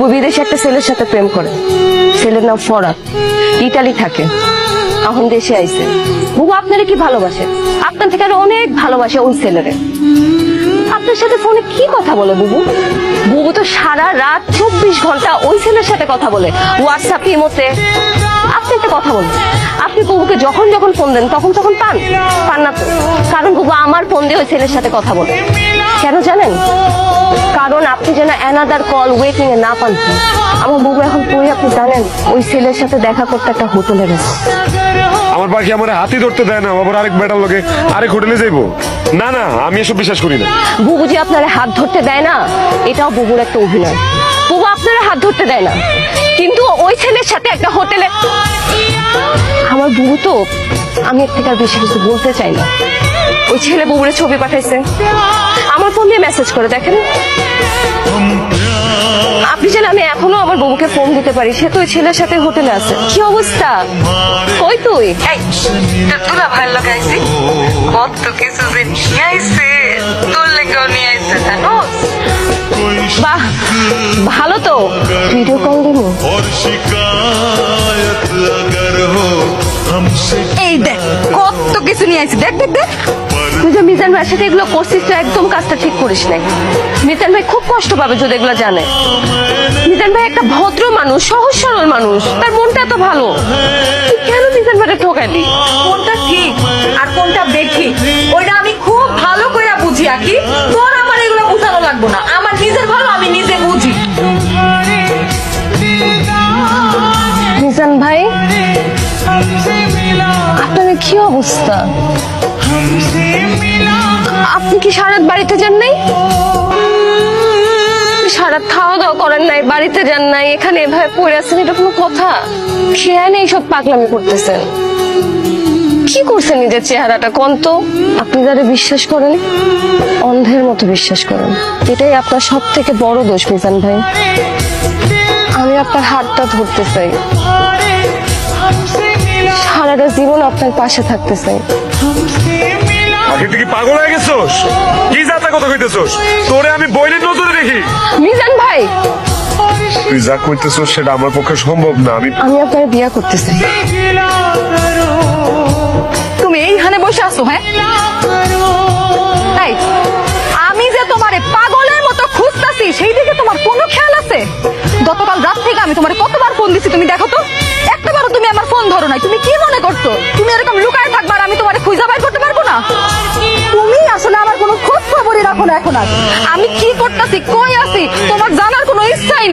বুবু বিদেশে একটা ছেলের সাথে প্রেম করে। ছেলের নাম ফরাদ, ইটালি থাকে, এখন দেশে আইছে। বুবু আপনারে কি ভালোবাসে, আপনার থেকে আরো অনেক ভালোবাসে ওই ছেলেরে। আপনার সাথে ফোনে কি কথা বলে বুবু? বুবু তো সারা রাত 24 ঘন্টা ওই ছেলের সাথে কথা বলে, হোয়াটসঅ্যাপ, ইমোতে। আপনি একটা কথা বলুন, আপনি বুবুকে যখন যখন ফোন দেন তখন তখন পান না তো? কারণ বুবু আমার ফোন দিয়ে ওই ছেলের সাথে কথা বলে। কেন জানেন? কারণ আপনি যেন অ্যানাদার কল ওয়েটিং এ না পান। আমার বুবু এখন কই আপনি জানেন? ওই ছেলের সাথে দেখা করতে একটা হোটেলে গেছে। আমার পাখি আমার হাতি ধরতে দেয় না, আবার আরেক বেটার লোকে আরেক হোটেলে যাইবো? না না, আমি এসব বিশ্বাস করি না। বুবু যে আপনার হাত ধরতে দেয় না, এটাও বুবুর একটা অভিনয়। বুবু আপনার হাত ধরতে দেয় না, কিন্তু ওই ছেলের সাথে একটা হোটেলে। আমার বুবু তো, আমি এর থেকে আর বেশি কিছু বলতে চাই না। ওই ছেলে বুবুরে ছবি পাঠাইছে, আমার ফোন দিয়ে মেসেজ করে দেখেন। আপনি যেন আমি এখনো আমার বুবুকে ফোন দিতে পারি, সে তো ওই ছেলের সাথে হোটেলে আছে। কি অবস্থা? কই তুই? তোরা ভালো লাগাইছি, কত কিছু যে নিয়ে আইছে, তোর লেগেও নিয়ে আইছে জানোস। বাহ, ভালো তো। ভিডিও কল দিব। এই দেখ কত কিছু নিয়ে আইছে, দেখ দেখ দেখ। তুই যে মিজান ভাইয়ের সাথে এগুলো করছিস, তো একদম কাজটা ঠিক করিস নাই। মিজান ভাই খুব কষ্ট পাবে যদি এগুলো জানে। মিজান ভাই একটা ভদ্র মানুষ, সহজ সরল মানুষ, তার মনটা এত ভালো। তুই কেন মিজান ভাইকে ঠকাইলি? কোনটা ঠিক আর কোনটা বেঠিক ওইটা আমি খুব ভালো করে বুঝি। আকি তোর আমার এগুলো বুঝানো লাগবো না, আমার নিজের ভালো আমি নিজে বুঝি। মিজান ভাই, আপনার কি অবস্থা? আপনি কি সারাত বাড়িতে যান নাই? সারাত খাওয়া দাওয়া করেন নাই, বাড়িতে যান নাই, এখানে এভাবে পড়ে আছেন, এটা কোনো কথা? খেয়াল এইসব পাগলামি করতেছেন। কি করছেন নিজের চেহারাটা কোন তো? আপনি যারা বিশ্বাস করেন, অন্ধের মতো বিশ্বাস করেন। এটাই আপনার সব থেকে বড় দোষ মিজান ভাই। আমি আপনার হাতটা ধরতে চাই, সারাটা জীবন আপনার পাশে থাকতে চাই। আগে তুই কি পাগল হয়ে গেছোস? কি যাতা কথা কইতেছোস? তোরে আমি বইনের নজরে দেখি। মিজান ভাই, তুই যা কইতেছোস সেটা আমার পক্ষে সম্ভব না। আমি আপনার বিয়া করতে চাই। তুমি এইখানে বসে আছো? হ্যাঁ, তাই আমি যে তোমারে পাগলের মতো খুঁজতাছি সেই দিকে তোমার কোনো খেয়াল আছে? গতকাল রাত থেকে আমি তোমারে কতবার ফোন দিছি, তুমি দেখো তো একটাবারও তুমি আমার ফোন ধরো নাই। তুমি কি মনে করছো তুমি এরকম লুকায় থাকবার আমি তোমারে খুঁজে বের করতে পারবো না? তুমি আসলে আমার কোনো খোঁজ খবরই রাখো না এখন। আর আমি কি করতেছি, কই আছি, তোমার জানার কোনো